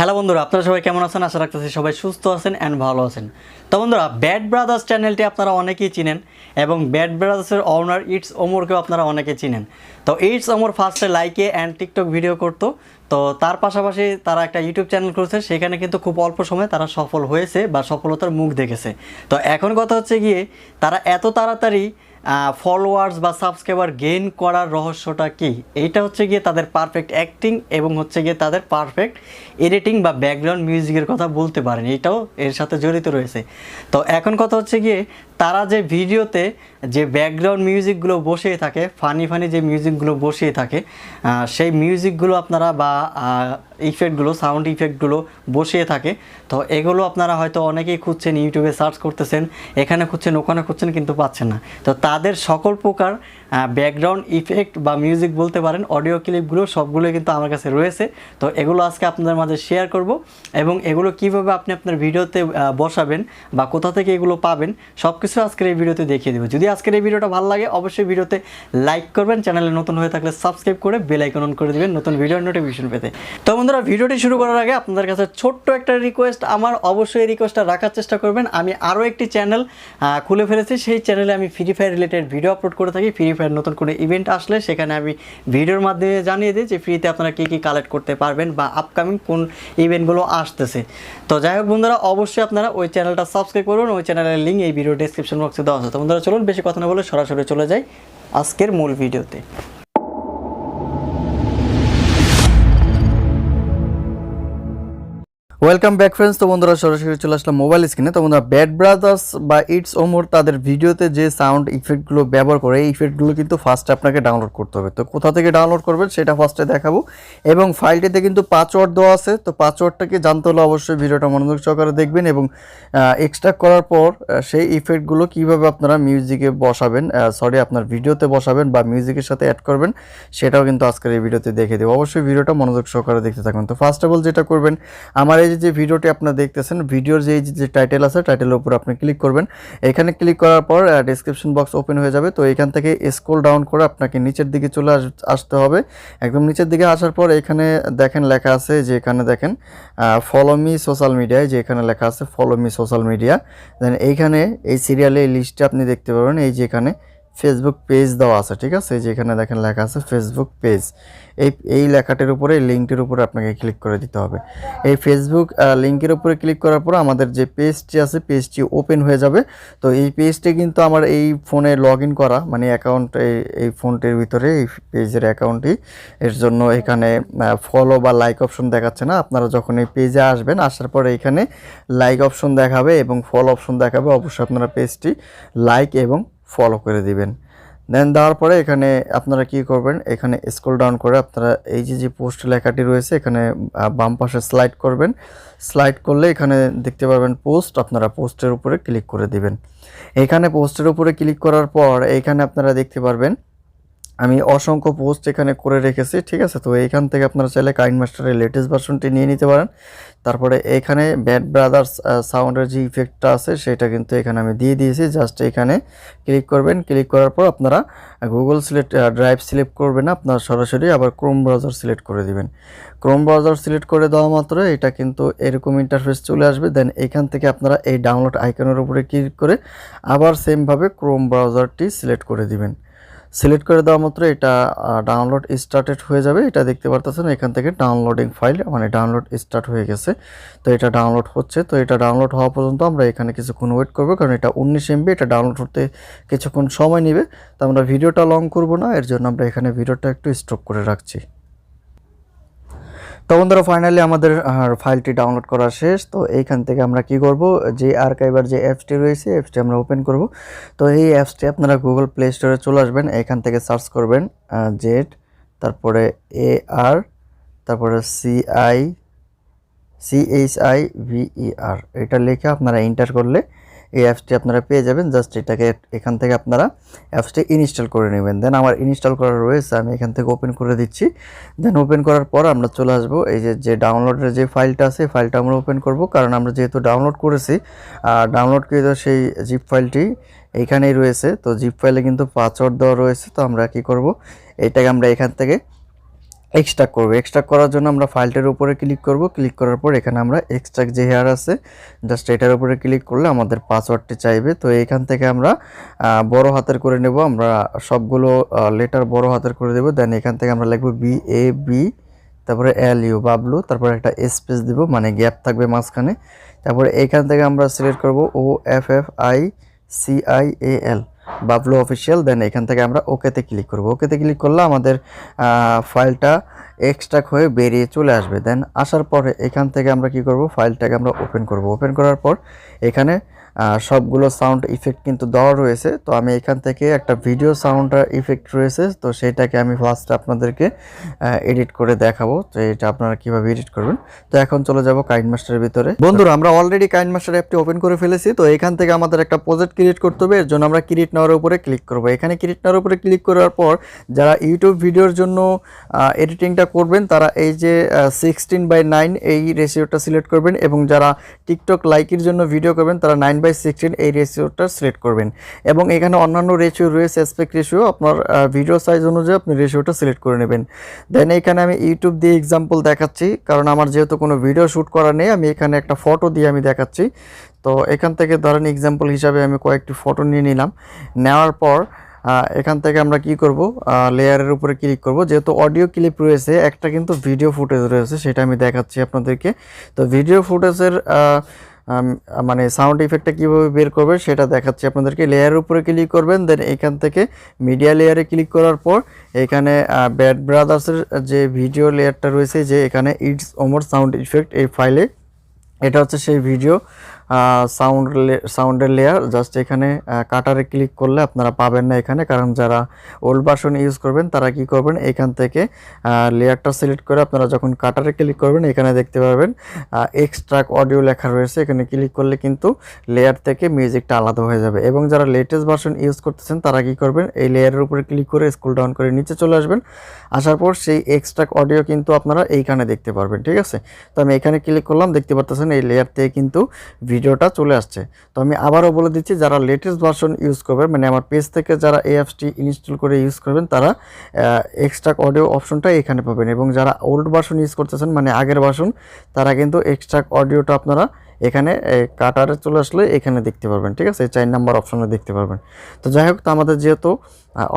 Hello বন্ধুরা, আপনারা সবাই কেমন আছেন? আশা রাখতেছি সবাই সুস্থ আছেন অ্যান্ড ভালো আছেন। তো বন্ধুরা, ব্যাড ব্রাদার্স চ্যানেলটি আপনারা অনেকেই চিনেন এবং ব্যাড ব্রাদার্সের ওনার ইটস ওমরকেও আপনারা অনেকে চিনেন। তো ইটস ওমর ফার্স্টে লাইকে অ্যান্ড টিকটক ভিডিও করতো, তো তার পাশাপাশি তারা একটা ইউটিউব চ্যানেল করেছে, সেখানে কিন্তু খুব অল্প সময়ে তারা সফল হয়েছে বা সফলতার মুখ দেখেছে। তো এখন কথা হচ্ছে গিয়ে তারা এত তাড়াতাড়ি ফলোয়ার্স বা সাবস্ক্রাইবার গেইন করার রহস্যটা কি? এইটা হচ্ছে গিয়ে তাদের পারফেক্ট অ্যাক্টিং এবং হচ্ছে গিয়ে তাদের পারফেক্ট এডিটিং বা ব্যাকগ্রাউন্ড মিউজিকের কথা বলতে পারেন, এটাও এর সাথে জড়িত রয়েছে। তো এখন কথা হচ্ছে গিয়ে তারা যে ভিডিওতে যে ব্যাকগ্রাউন্ড মিউজিকগুলো বসিয়ে থাকে, ফানি যে মিউজিকগুলো বসিয়ে থাকে, সেই মিউজিকগুলো আপনারা বা ইফেক্টগুলো, সাউন্ড ইফেক্টগুলো বসিয়ে থাকে। তো এগুলো আপনারা হয়তো অনেকেই খুঁজছেন, ইউটিউবে সার্চ করতেছেন, এখানে খুঁজছেন ওখানে খুঁজছেন, কিন্তু পাচ্ছেন না। তো তাদের সকল প্রকার ব্যাকগ্রাউন্ড ইফেক্ট বা মিউজিক বলতে পারেন, অডিও ক্লিপগুলো সবগুলোই কিন্তু আমার কাছে রয়েছে। তো এগুলো আজকে আপনাদের মাঝে শেয়ার করব এবং এগুলো কীভাবে আপনি আপনার ভিডিওতে বসাবেন বা কোথা থেকে এগুলো পাবেন সব কিছু আজকের এই ভিডিওতে দেখিয়ে দেবো। যদি আজকের এই ভিডিওটা ভালো লাগে অবশ্যই ভিডিওতে লাইক করবেন, চ্যানেলে নতুন হয়ে থাকলে সাবস্ক্রাইব করে বেল আইকন অন করে দেবেন নতুন ভিডিওর নোটিফিকেশন পেতে। তো বন্ধুরা, ভিডিওটি শুরু করার আগে আপনাদের কাছে ছোট্ট একটা রিকোয়েস্ট, আমার অবশ্যই এই রিকোয়েস্টটা রাখার চেষ্টা করবেন। আমি আরও একটি চ্যানেল খুলে ফেলেছি, সেই চ্যানেলে আমি free fire related video upload করে থাকি। ফ্রি ফায়ার নতুন কোনো ইভেন্ট আসলে সেখানে আমি ভিডিওর মাধ্যমে জানিয়ে দিই যে ফ্রিতে আপনারা কী কী কালেক্ট করতে পারবেন বা আপকামিং কোন ইভেন্টগুলো আসতেছে। তো যাই হোক বন্ধুরা, অবশ্যই আপনারা ওই চ্যানেলটা সাবস্ক্রাইব করুন, ওই চ্যানেলের লিঙ্ক এই ভিডিও ডেসক্রিপশন বক্সে দেওয়া আছে। তো বন্ধুরা চলুন বেশি কথা না বলে সরাসরি চলে যাই আজকের মূল ভিডিওতে। Welcome back friends. তো বন্ধুরা সরাসরি চলে আসলাম মোবাইল স্ক্রিনে। তো বন্ধুরা, ব্যাড ব্রাদার্স বা ইটস ওমর তাদের ভিডিওতে যে সাউন্ড ইফেক্টগুলো ব্যবহার করে, এই ইফেক্টগুলো কিন্তু ফার্স্টে আপনাকে ডাউনলোড করতে হবে। তো কোথা থেকে ডাউনলোড করবেন সেটা ফার্স্টে দেখাবো এবং ফাইলটিতে কিন্তু পাসওয়ার্ড দেওয়া আছে। তো পাসওয়ার্ডটাকে জানতে হলে অবশ্যই ভিডিওটা মনোযোগ সহকারে দেখবেন এবং এক্সট্রাক্ট করার পর সেই ইফেক্টগুলো কীভাবে আপনারা মিউজিকে বসাবেন, আপনার ভিডিওতে বসাবেন বা মিউজিকের সাথে অ্যাড করবেন, সেটাও কিন্তু আজকের এই ভিডিওতে দেখে দেবো। অবশ্যই ভিডিওটা মনোযোগ সহকারে দেখতে থাকবেন। তো ফার্স্ট অফ অল যেটা করবেন, আমার এই যে ভিডিওটি আপনারা দেখতেছেন, ভিডিওর যে টাইটেল আছে, টাইটেলের উপর আপনি ক্লিক করবেন। এখানে ক্লিক করার পর ডেসক্রিপশন বক্স ওপেন হয়ে যাবে। তো এখান থেকে স্ক্রল ডাউন করে আপনাকে নিচের দিকে চলে আসতে হবে। একদম নিচের দিকে আসার পর এখানে দেখেন লেখা আছে, যে এখানে দেখেন ফলো মি সোশ্যাল মিডিয়ায়, যে এখানে লেখা আছে ফলো মি সোশ্যাল মিডিয়া। দেন এইখানে এই সিরিয়ালে এই লিস্টে আপনি দেখতে পাবেন, এই যে এখানে ফেসবুক পেজ দেওয়া আছে, ঠিক আছে? যে এখানে দেখেন লেখা আছে ফেসবুক পেজ, এই লেখাটির উপরে, এই লিঙ্কটির উপরে আপনাকে ক্লিক করে দিতে হবে। এই ফেসবুক লিঙ্কের উপরে ক্লিক করার পর আমাদের যে পেজটি আছে, পেজটি ওপেন হয়ে যাবে। তো এই পেজটি কিন্তু আমার এই ফোনে লগ ইন করা, মানে অ্যাকাউন্ট এই ফোনটির ভিতরে এই পেজের অ্যাকাউন্টটি, এর জন্য এখানে ফলো বা লাইক অপশন দেখাচ্ছে না। আপনারা যখন এই পেজে আসবেন, আসার পরে এখানে লাইক অপশন দেখাবে এবং ফলো অপশন দেখাবে। অবশ্যই আপনারা পেজটি লাইক এবং ফলো করে দিবেন। দেন দেওয়ার পরে এখানে আপনারা কি করবেন, এখানে স্ক্রল ডাউন করে আপনারা এই যে পোস্ট লেখাটি রয়েছে, এখানে বাম পাশে স্লাইড করবেন। স্লাইড করলে এখানে দেখতে পারবেন পোস্ট, আপনারা পোস্টের উপরে ক্লিক করে দিবেন। এখানে পোস্টের উপরে ক্লিক করার পর এখানে আপনারা দেখতে পারবেন আমি অসংখ্য পোস্ট এখানে করে রেখেছি, ঠিক আছে? তো এইখান থেকে আপনারা চাইলে কাইন মাস্টারের লেটেস্ট ভার্সনটি নিয়ে নিতে পারেন। তারপরে এখানে ব্যাড ব্রাদার্স সাউন্ডের যে ইফেক্টটা আছে সেটা কিন্তু এখানে আমি দিয়ে দিয়েছি। জাস্ট এখানে ক্লিক করবেন। ক্লিক করার পর আপনারা গুগল ড্রাইভ সিলেক্ট করবেন না, আপনারা সরাসরি আবার ক্রোম ব্রাউজার সিলেক্ট করে দিবেন। ক্রোম ব্রাউজার সিলেক্ট করে দেওয়া মাত্র এটা কিন্তু এরকম ইন্টারফেস চলে আসবে। দেন এখান থেকে আপনারা এই ডাউনলোড আইকনের উপরে ক্লিক করে আবার সেমভাবে ক্রোম ব্রাউজারটি সিলেক্ট করে দিবেন। সিলেক্ট করে দেওয়া মাত্র এটা ডাউনলোড স্টার্টেড হয়ে যাবে। এটা দেখতে পারতেছেন এখান থেকে ডাউনলোডিং ফাইল, মানে ডাউনলোড স্টার্ট হয়ে গেছে। তো এটা ডাউনলোড হচ্ছে। তো এটা ডাউনলোড হওয়া পর্যন্ত আমরা এখানে কিছুক্ষণ ওয়েট করব, কারণ এটা 19 MB, এটা ডাউনলোড হতে কিছুক্ষণ সময় নেবে। তো আমরা ভিডিওটা লং করব না, এর জন্য আমরা এখানে ভিডিওটা একটু স্টপ করে রাখছি। তো বন্ধুরা, ফাইনালি আমাদের ফাইলটি ডাউনলোড করা শেষ। তো এইখান থেকে আমরা কি করব, যে আর্কাইভার যে অ্যাপসটি রয়েছে, অ্যাপসটি আমরা ওপেন করব। তো এই অ্যাপসটি আপনারা গুগল প্লে স্টোরে চলে আসবেন। এখান থেকে সার্চ করবেন জেড, তারপরে AR, তারপরে CHIVER, এটা লিখে আপনারা এন্টার করলে এই অ্যাপসটি আপনারা পেয়ে যাবেন। জাস্ট এটাকে এখান থেকে আপনারা অ্যাপসটি ইনস্টল করে নেবেন। দেন আমার ইনস্টল করা রয়েছে, আমি এখান থেকে ওপেন করে দিচ্ছি। দেন ওপেন করার পর আমরা চলে আসবো এই যে ডাউনলোডের যে ফাইলটা আছে, ফাইলটা আমরা ওপেন করব, কারণ আমরা যেহেতু ডাউনলোড করেছি, ডাউনলোডকৃত সেই জিপ ফাইলটি এইখানেই রয়েছে। তো জিপ ফাইলে কিন্তু পাসওয়ার্ড দেওয়া রয়েছে। তো আমরা কি করব, এটাকে আমরা এখান থেকে এক্সট্রাক্ট করব। এক্সট্রাক্ট করার জন্য আমরা ফাইলটার উপরে ক্লিক করব। ক্লিক করার পর এখানে আমরা এক্সট্রাক্ট যে হেয়ার আছে জাস্ট এটার উপরে ক্লিক করলে আমাদের পাসওয়ার্ডটি চাইবে। তো এখান থেকে আমরা বড় হাতের করে নেব, আমরা সবগুলো লেটার বড় হাতের করে দেব। দেন এখান থেকে আমরা লিখব BAB, তারপরে LU বাবলু, তারপরে একটা স্পেস দিব মানে গ্যাপ থাকবে মাঝখানে। তারপরে এখান থেকে আমরা সিলেক্ট করব OFFICIAL বাবলু অফিসিয়াল। দেন এখান থেকে আমরা ওকেতে ক্লিক করব। ওকেতে ক্লিক করলে আমাদের ফাইলটা এক্সট্রাক্ট হয়ে বেরিয়ে চলে আসবে। দেন আসার পরে এখান থেকে আমরা কি করব, ফাইলটাকে আমরা ওপেন করব। ওপেন করার পর এখানে সবগুলো সাউন্ড ইফেক্ট কিন্তু দেওয়া রয়েছে। তো আমি এখান থেকে একটা ভিডিও সাউন্ড ইফেক্ট রয়েছে, তো সেটাকে আমি ফার্স্ট আপনাদেরকে এডিট করে দেখাবো। তো এটা আপনারা কিভাবে এডিট করবেন। তো এখন চলে যাব কাইনমাস্টারের ভিতরে। বন্ধুরা আমরা অলরেডি কাইনমাস্টার অ্যাপটি ওপেন করে ফেলেছি। তো এখান থেকে আমাদের একটা প্রজেক্ট ক্রিয়েট করতে হবে। এর জন্য আমরা ক্রিয়েট নাওয়ার উপরে ক্লিক করব। এখানে ক্রিয়েট নাওয়ার উপরে ক্লিক করার পর যারা ইউটিউব ভিডিওর জন্য এডিটিংটা করবেন তারা এই যে 16:9 এই রেশিওটা সিলেক্ট করবেন, এবং যারা টিকটক লাইকের জন্য ভিডিও করবেন তারা 9:16 এই রেশিওটা সিলেক্ট করবেন। এবং এখানে অন্যান্য রেশিও রয়েছে, অ্যাসপেক্ট রেশিও, আপনার ভিডিও সাইজ অনুযায়ী আপনি রেশিওটা সিলেক্ট করে নেবেন। দেন এখানে আমি ইউটিউব দিয়ে এক্সাম্পল দেখাচ্ছি, কারণ আমার যেহেতু কোনো ভিডিও শ্যুট করা নেই, আমি এখানে একটা ফটো দিয়ে আমি দেখাচ্ছি। তো এখান থেকে ধরেন এক্সাম্পল হিসাবে আমি কয়েকটি ফটো নিয়ে নিলাম। নেওয়ার পর এখান থেকে আমরা কি করব, লেয়ারের উপরে ক্লিক করব। যেহেতু অডিও ক্লিপ রয়েছে, একটা কিন্তু ভিডিও ফুটেজ রয়েছে, সেটা আমি দেখাচ্ছি আপনাদেরকে। তো ভিডিও ফুটেজের মানে সাউন্ড ইফেক্টটা কীভাবে বের করবে সেটা দেখাচ্ছি আপনাদেরকে। লেয়ারের উপরে ক্লিক করবেন, দেন এখান থেকে মিডিয়া লেয়ারে ক্লিক করার পর এখানে ব্যাড ব্রাদার্সের যে ভিডিও লেয়ারটা রয়েছে, যে এখানে ইটস ওমর সাউন্ড ইফেক্ট এই ফাইলে, এটা হচ্ছে সেই ভিডিও সাউন্ডের লেয়ার। জাস্ট এখানে কাটারে ক্লিক করলে আপনারা পাবেন না এখানে, কারণ যারা ওল্ড ভার্সন ইউজ করবেন তারা কি করবেন, এখান থেকে লেয়ারটা সিলেক্ট করে আপনারা যখন কাটারে ক্লিক করবেন এখানে দেখতে পারবেন এক্সট্রাক্ট অডিও লেখা রয়েছে। এখানে ক্লিক করলে কিন্তু লেয়ার থেকে মিউজিকটা আলাদা হয়ে যাবে। এবং যারা লেটেস্ট ভার্সন ইউজ করতেছেন তারা কি করবেন, এই লেয়ারের উপরে ক্লিক করে স্ক্রল ডাউন করে নিচে চলে আসবেন। আসার পর সেই এক্সট্রাক্ট অডিও কিন্তু আপনারা এইখানে দেখতে পারবেন। ঠিক আছে, তো আমি এখানে ক্লিক করলাম, দেখতে পাচ্ছেন এই লেয়ার থেকে কিন্তু ভিডিওটা চলে আসছে। তো আমি আবারও বলে দিচ্ছি, যারা লেটেস্ট ভার্সন ইউজ করবেন, মানে আমার পেজ থেকে যারা এই অ্যাপসটি ইনস্টল করে ইউজ করবেন, তারা এক্সট্রাক্ট অডিও অপশনটা এখানে পাবেন। এবং যারা ওল্ড ভার্সন ইউজ করতেছেন, মানে আগের ভার্সন, তারা কিন্তু এক্সট্রাক্ট অডিওটা আপনারা এখানে কাটারে চলে আসলে এখানে দেখতে পারবেন। ঠিক আছে, 4 নাম্বার অপশনে দেখতে পারবেন। তো যাই হোক, তো আমাদের যেহেতু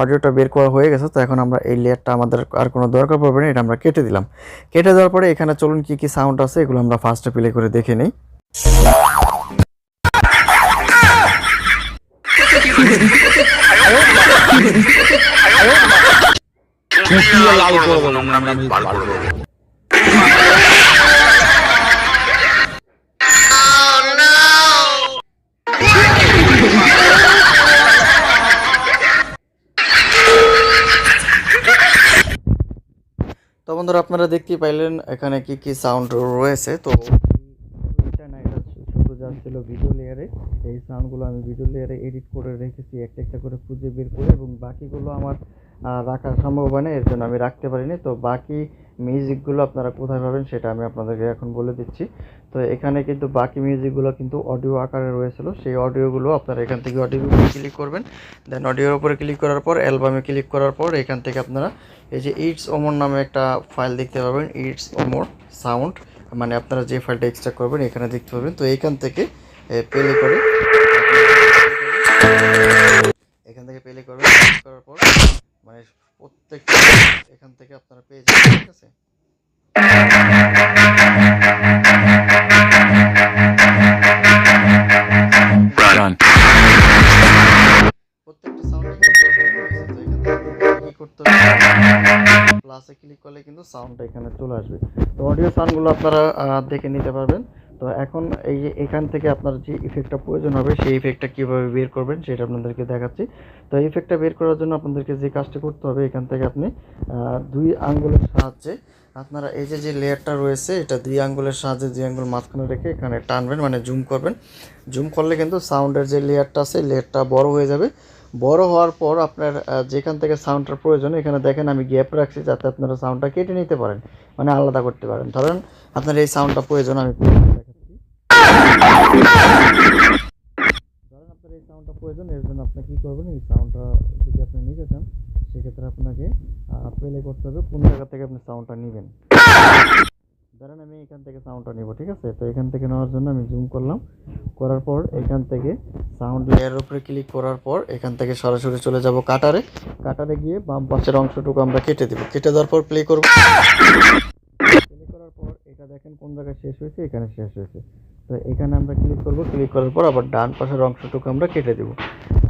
অডিওটা বের করা হয়ে গেছে, তো এখন আমরা এই লেয়ারটা আমাদের আর কোনো দরকার পড়বে না, এটা আমরা কেটে দিলাম। কেটে দেওয়ার পরে এখানে চলুন কি কি সাউন্ড আছে এগুলো আমরা ফার্স্টে প্লে করে দেখে নিই। তো বন্ধুরা আপনারা দেখতেই পাইলেন এখানে কি কি সাউন্ড রয়েছে। তো এটা না, এটা শুধু যা ছিল ভিডিও লেয়ারে, এই সাউন্ডগুলো আমি ভিডিও লেয়ারে এডিট করে রেখেছি একটা একটা করে খুঁজে বের করে, এবং বাকিগুলো আমার রাখা সম্ভব হয় না, এর জন্য আমি রাখতে পারিনি। তো বাকি মিউজিকগুলো আপনারা কোথায় পাবেন সেটা আমি আপনাদেরকে এখন বলে দিচ্ছি। তো এখানে কিন্তু বাকি মিউজিকগুলো কিন্তু অডিও আকারে রয়েছিল, সেই অডিওগুলো আপনারা এখান থেকে অডিও ক্লিক করবেন। দেন অডিওর উপরে ক্লিক করার পর অ্যালবামে ক্লিক করার পর এখান থেকে আপনারা এই যে ইটস ওমর নামে একটা ফাইল দেখতে পাবেন, ইটস ওমর সাউন্ড, মানে আপনারা যে ফাইলটা এক্সট্রাক্ট করবেন এখানে দেখতে পাবেন। তো এইখান থেকে প্লে করে এখান থেকে প্লে করবেন, করার পর মানে প্রত্যেকটা এখান থেকে আপনারা পেয়ে যাবেন। ঠিক আছে, প্রত্যেকটা সাউন্ড কি করতে হবে, প্লাসে ক্লিক করলে কিন্তু সাউন্ডটা এখানে চলে আসবে। তো অডিও সাউন্ডগুলো আপনারা দেখে নিতে পারবেন। তো এখন এই যে এখান থেকে আপনার যে ইফেক্টটা প্রয়োজন হবে সেই ইফেক্টটা কীভাবে বের করবেন সেটা আপনাদেরকে দেখাচ্ছি। তো এই ইফেক্টটা বের করার জন্য আপনাদেরকে যে কাজটা করতে হবে, এখান থেকে আপনি 2 আঙ্গুলের সাহায্যে আপনারা এই যে লেয়ারটা রয়েছে এটা 2 আঙ্গুলের সাহায্যে 2 আঙ্গুল মাঝখানে রেখে এখানে টানবেন, মানে জুম করবেন। জুম করলে কিন্তু সাউন্ডের যে লেয়ারটা আছে লেয়ারটা বড় হয়ে যাবে। বড় হওয়ার পর আপনার যেখান থেকে সাউন্ডটার প্রয়োজন এখানে দেখেন আমি গ্যাপ রাখছি, যাতে আপনারা সাউন্ডটা কেটে নিতে পারেন, মানে আলাদা করতে পারেন। ধরেন আপনার এই সাউন্ডটা প্রয়োজন, আমি দেখাচ্ছি। ধরেন আপনার এই সাউন্ডটা প্রয়োজন, এর জন্য আপনি কী করবেন, এই সাউন্ডটা যদি আপনি নিতে চান সেক্ষেত্রে আপনাকে প্লে করতে হবে কোন জায়গা থেকে আপনি সাউন্ডটা নেবেন। ধরেন আমি এখান থেকে সাউন্ডটা নেব, ঠিক আছে। তো এখান থেকে নেওয়ার জন্য আমি জুম করলাম, করার পর এখান থেকে সাউন্ড লেয়ারের উপরে ক্লিক করার পর এখান থেকে সরাসরি চলে যাব কাটারে। কাটারে গিয়ে বাম পাশের অংশটুকু আমরা কেটে দেব। কেটে দেওয়ার পর প্লে করব। প্লে করার পর এটা দেখেন কোন জায়গায় শেষ হয়েছে, এখানে শেষ হয়েছে। তো এখানে আমরা ক্লিক করব, ক্লিক করার পর আবার ডান পাশের অংশটুকু আমরা কেটে দেব।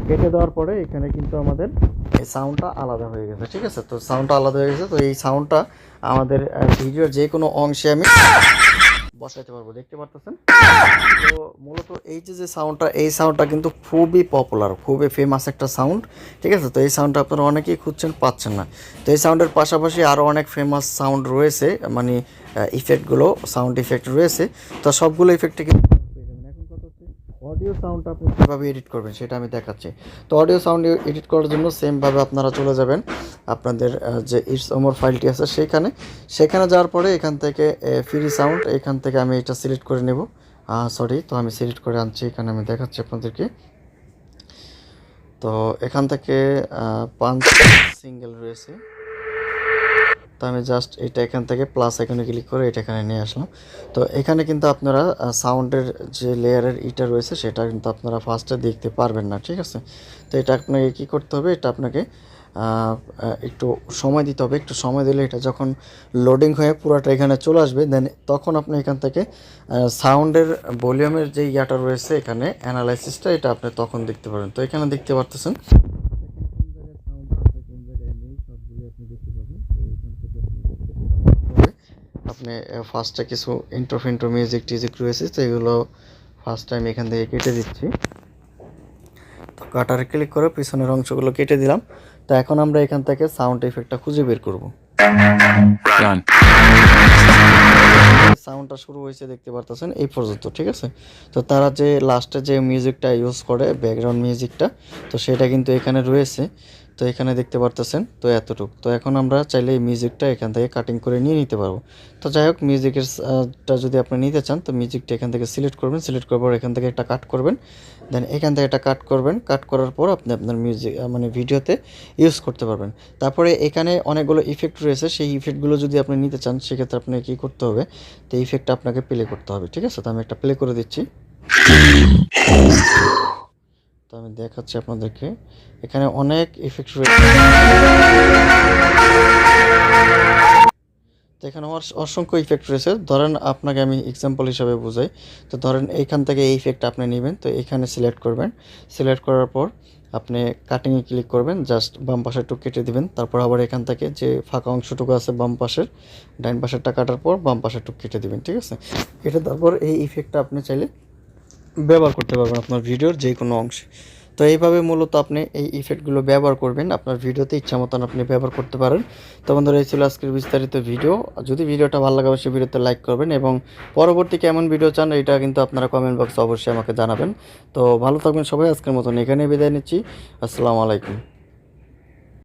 কেটে দেওয়ার পরে এখানে কিন্তু আমাদের এই সাউন্ডটা আলাদা হয়ে গেছে, ঠিক আছে। তো সাউন্ডটা আলাদা হয়ে গেছে। তো এই সাউন্ডটা আমাদের ভিডিওর যে কোনো অংশে আমি বসাইতে পারবো, দেখতে পারতেছেন। তো মূলত এই যে সাউন্ডটা, এই সাউন্ডটা কিন্তু খুবই পপুলার, খুবই ফেমাস একটা সাউন্ড, ঠিক আছে। তো এই সাউন্ডটা আপনারা অনেকেই খুঁজছেন, পাচ্ছেন না। তো এই সাউন্ডের পাশাপাশি আরও অনেক ফেমাস সাউন্ড রয়েছে, মানে ইফেক্টগুলো, সাউন্ড ইফেক্ট রয়েছে। তো সবগুলো ইফেক্টে কিন্তু এখন কথা হচ্ছে অডিও সাউন্ডটা আপনি কীভাবে এডিট করবেন সেটা আমি দেখাচ্ছি। তো অডিও সাউন্ড এডিট করার জন্য সেমভাবে আপনারা চলে যাবেন আপনাদের যে ইটস ওমর ফাইলটি আছে সেখানে যাওয়ার পরে এখান থেকে ফ্রি সাউন্ড, এখান থেকে আমি এটা সিলেক্ট করে নেব। সরি, তো আমি সিলেক্ট করে আনছি, এখানে আমি দেখাচ্ছি আপনাদেরকে। তো এখান থেকে 5 সিঙ্গেল রয়েছে। তো আমি জাস্ট এটা এখান থেকে প্লাস আইকনে ক্লিক করে এটা এখানে নিয়ে আসলাম। তো এখানে কিন্তু আপনারা সাউন্ডের যে লেয়ারের ইটা রয়েছে সেটা কিন্তু আপনারা ফার্স্টে দেখতে পারবেন না, ঠিক আছে। তো এটা আপনাকে কী করতে হবে, এটা আপনাকে একটু সময় দিতে হবে। একটু সময় দিলে এটা যখন লোডিং হয়ে পুরোটা এখানে চলে আসবে, দেন তখন আপনি এখান থেকে সাউন্ডের ভলিউমের যে ইয়াটা রয়েছে এখানে অ্যানালাইসিসটা, এটা আপনি তখন দেখতে পারেন। তো এখানে দেখতে পারতেছেন আপনি ফার্স্টে কিছু ইন্ট্রো মিউজিক টিউজিক রয়েছে, তো এগুলো ফার্স্ট টাইম এখান থেকে কেটে দিচ্ছি। তো কাটারে ক্লিক করে পিছনের অংশগুলো কেটে দিলাম। তো এখন আমরা এখান থেকে সাউন্ড এফেক্টটা খুঁজে বের করব। সাউন্ডটা শুরু হয়েছে দেখতে পারতেছেন এই পর্যন্ত, ঠিক আছে। তো তারা যে লাস্টে যে মিউজিকটা ইউজ করে ব্যাকগ্রাউন্ড মিউজিকটা, তো সেটা কিন্তু এখানে রয়েছে। তো এখানে দেখতে পারতেছেন, তো এতটুকু। তো এখন আমরা চাইলে এই মিউজিকটা এখান থেকে কাটিং করে নিয়ে নিতে পারবো। তো যাই হোক, মিউজিকেরটা যদি আপনি নিতে চান তো মিউজিকটা এখান থেকে সিলেক্ট করবেন, সিলেক্ট করার পর এখান থেকে একটা কাট করবেন, দেন এখান থেকে একটা কাট করবেন, কাট করার পর আপনি আপনার মিউজিক মানে ভিডিওতে ইউজ করতে পারবেন। তারপরে এখানে অনেকগুলো ইফেক্ট রয়েছে, সেই ইফেক্টগুলো যদি আপনি নিতে চান সেক্ষেত্রে আপনাকে কী করতে হবে, তো ইফেক্টটা আপনাকে প্লে করতে হবে, ঠিক আছে। তো আমি একটা প্লে করে দিচ্ছি। তো আমি দেখাচ্ছি আপনাদেরকে, এখানে অনেক ইফেক্ট রয়েছে। তো এখানে অসংখ্য ইফেক্ট রয়েছে। ধরেন আপনাকে আমি এক্সাম্পল হিসাবে বোঝাই। তো ধরেন এইখান থেকে এই ইফেক্টটা আপনি নেবেন, তো এখানে সিলেক্ট করবেন, সিলেক্ট করার পর আপনি কাটিংয়ে ক্লিক করবেন, জাস্ট বাম পাশেরটুকু কেটে দিবেন। তারপর আবার এখান থেকে যে ফাঁকা অংশটুকু আছে বাম পাশের, ডান পাশেরটা কাটার পর বাম পাশেরটুকু কেটে দিবেন, ঠিক আছে। কেটে তারপর এই ইফেক্টটা আপনি চাইলে ব্যবহার করতে পারবেন আপনার ভিডিওর যে কোনো অংশে। তো এইভাবে মূলত আপনি এই ইফেক্টগুলো ব্যবহার করবেন, আপনার ভিডিওতে ইচ্ছা মতন আপনি ব্যবহার করতে পারেন। তো বন্ধুরা, এই ছিল আজকের বিস্তারিত ভিডিও। যদি ভিডিওটা ভালো লাগে অবশ্যই ভিডিওতে লাইক করবেন, এবং পরবর্তী কেমন ভিডিও চান এটা কিন্তু আপনারা কমেন্ট বক্সে অবশ্যই আমাকে জানাবেন। তো ভালো থাকবেন সবাই, আজকের মতন এখানেই বিদায় নিচ্ছি। আসসালামু আলাইকুম।